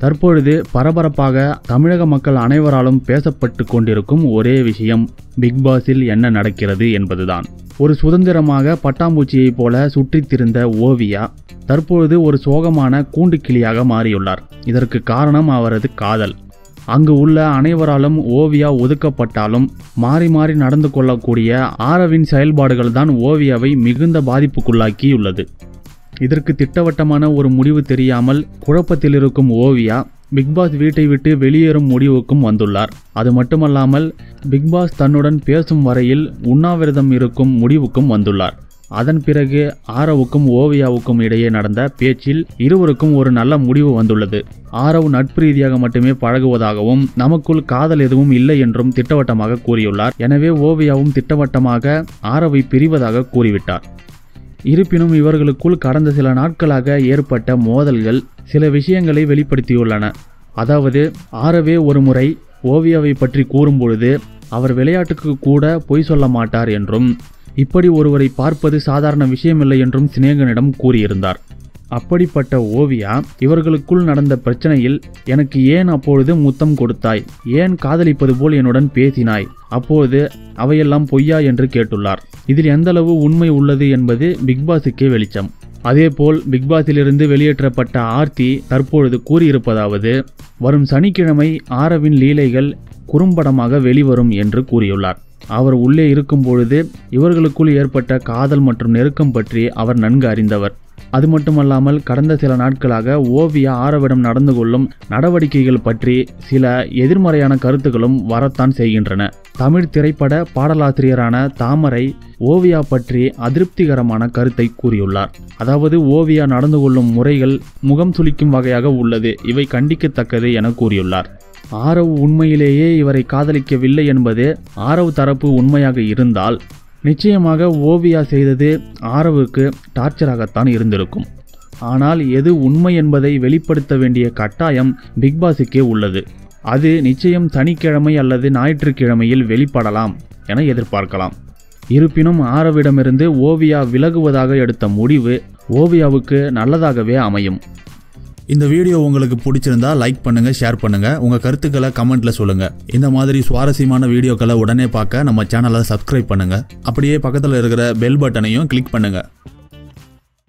தற்பொழுது பரபரப்பாக தமிழக மக்கள் அனைவராலும் பேசப்பட்டு கொண்டிருக்கும் ஒரே விஷயம் பிக் பாஸில் என்ன நடக்கிறது என்பதுதான். ஒரு சுதந்திரமாக பட்டாம்பூச்சியைப் போல சுற்றித் திரிந்த ஓவியா தற்பொழுது ஒரு சோகமான கூண்டுக்கிளியாக மாறியுள்ளார். இதற்கு காரணம் அவரது காதல். அங்கு உள்ள அனைவராலும் ஓவியா ஒதுக்கப்பட்டாலும் மாறி மாறி நடந்து கொள்ளக்கூடிய ஆரவின் செயல்பாடுகள் தான் ஓவியாவை மிகுந்த பாதிப்புக்குள்ளாக்கியுள்ளது. இதற்கு திட்டவட்டமான ஒரு முடிவு தெரியாமல் குழப்பத்தில் இருக்கும் ஓவியா பிக்பாஸ் வீட்டை விட்டு வெளியேறும் முடிவுக்கும் வந்துள்ளார். அது மட்டுமல்லாமல் பிக்பாஸ் தன்னுடன் பேசும் வரையில் உண்ணாவிரதம் இருக்கும் முடிவுக்கும் வந்துள்ளார். அதன் பிறகு ஆரவுக்கும் ஓவியாவுக்கும் இடையே நடந்த பேச்சில் இருவருக்கும் ஒரு நல்ல முடிவு வந்துள்ளது. ஆரவ் நட்பு ரீதியாக மட்டுமே பழகுவதாகவும் நமக்குள் காதல் எதுவும் இல்லை என்றும் திட்டவட்டமாக கூறியுள்ளார். எனவே ஓவியாவும் திட்டவட்டமாக ஆரவை பிரிவதாக கூறிவிட்டார். இருப்பினும் இவர்களுக்குள் கடந்த சில நாட்களாக ஏற்பட்ட மோதல்கள் சில விஷயங்களை வெளிப்படுத்தியுள்ளன. அதாவது ஆரவே ஒரு முறை ஓவியாவை பற்றி கூறும்பொழுது அவர் விளையாட்டுக்கு கூட பொய் சொல்ல மாட்டார் என்றும் இப்படி ஒருவரை பார்ப்பது சாதாரண விஷயமில்லை என்றும் சினேகனிடம் கூறியிருந்தார். அப்படிப்பட்ட ஓவியா இவர்களுக்குள் நடந்த பிரச்சனையில் எனக்கு ஏன் அப்பொழுது முத்தம் கொடுத்தாய், ஏன் காதலிப்பது போல் என்னுடன் பேசினாய், அப்பொழுது அவையெல்லாம் பொய்யா என்று கேட்டுள்ளார். இதில் எந்தளவு உண்மை உள்ளது என்பது பிக்பாஸுக்கே வெளிச்சம். அதேபோல் பிக்பாஸிலிருந்து வெளியேற்றப்பட்ட ஆர்த்தி தற்பொழுது கூறியிருப்பதாவது, வரும் சனிக்கிழமை ஆரவின் லீலைகள் குறும்படமாக வெளிவரும் என்று கூறியுள்ளார். அவர் உள்ளே இருக்கும் பொழுது இவர்களுக்குள் ஏற்பட்ட காதல் மற்றும் நெருக்கம் பற்றி அவர் நன்கு அறிந்தவர். அது மட்டுமல்லாமல் கடந்த சில நாட்களாக ஓவியா ஆரவிடம் நடந்து கொள்ளும் நடவடிக்கைகள் பற்றி சில எதிர்மறையான கருத்துக்களும் வரத்தான் செய்கின்றன. தமிழ் திரைப்பட பாடலாசிரியரான தாமரை ஓவியா பற்றி அதிருப்திகரமான கருத்தை கூறியுள்ளார். அதாவது ஓவியா நடந்து கொள்ளும் முறைகள் முகம் சுளிக்கும் வகையாக உள்ளது, இவை கண்டிக்கத்தக்கது என கூறியுள்ளார். ஆரவ் உண்மையிலேயே இவரை காதலிக்கவில்லை என்பது ஆரவ் தரப்பு உண்மையாக இருந்தால் நிச்சயமாக ஓவியா செய்தது ஆரவுக்கு டார்ச்சராகத்தான் இருந்திருக்கும். ஆனால் எது உண்மை என்பதை வெளிப்படுத்த வேண்டிய கட்டாயம் பிக்பாஸுக்கே உள்ளது. அது நிச்சயம் சனிக்கிழமை அல்லது ஞாயிற்றுக்கிழமையில் வெளிப்படலாம் என எதிர்பார்க்கலாம். இருப்பினும் ஆரவிடமிருந்து ஓவியா விலகுவதாக எடுத்த முடிவு ஓவியாவுக்கு நல்லதாகவே அமையும். இந்த வீடியோ உங்களுக்கு பிடிச்சிருந்தா லைக் பண்ணுங்க, ஷேர் பண்ணுங்க, உங்க கருத்துக்களை கமெண்ட்ல சொல்லுங்க. இந்த மாதிரி சுவாரஸ்யமான வீடியோக்களை உடனே பார்க்க நம்ம சேனலை சப்ஸ்கிரைப் பண்ணுங்க. அப்படியே பக்கத்தில் இருக்கிற பெல் பட்டனையும் கிளிக் பண்ணுங்க.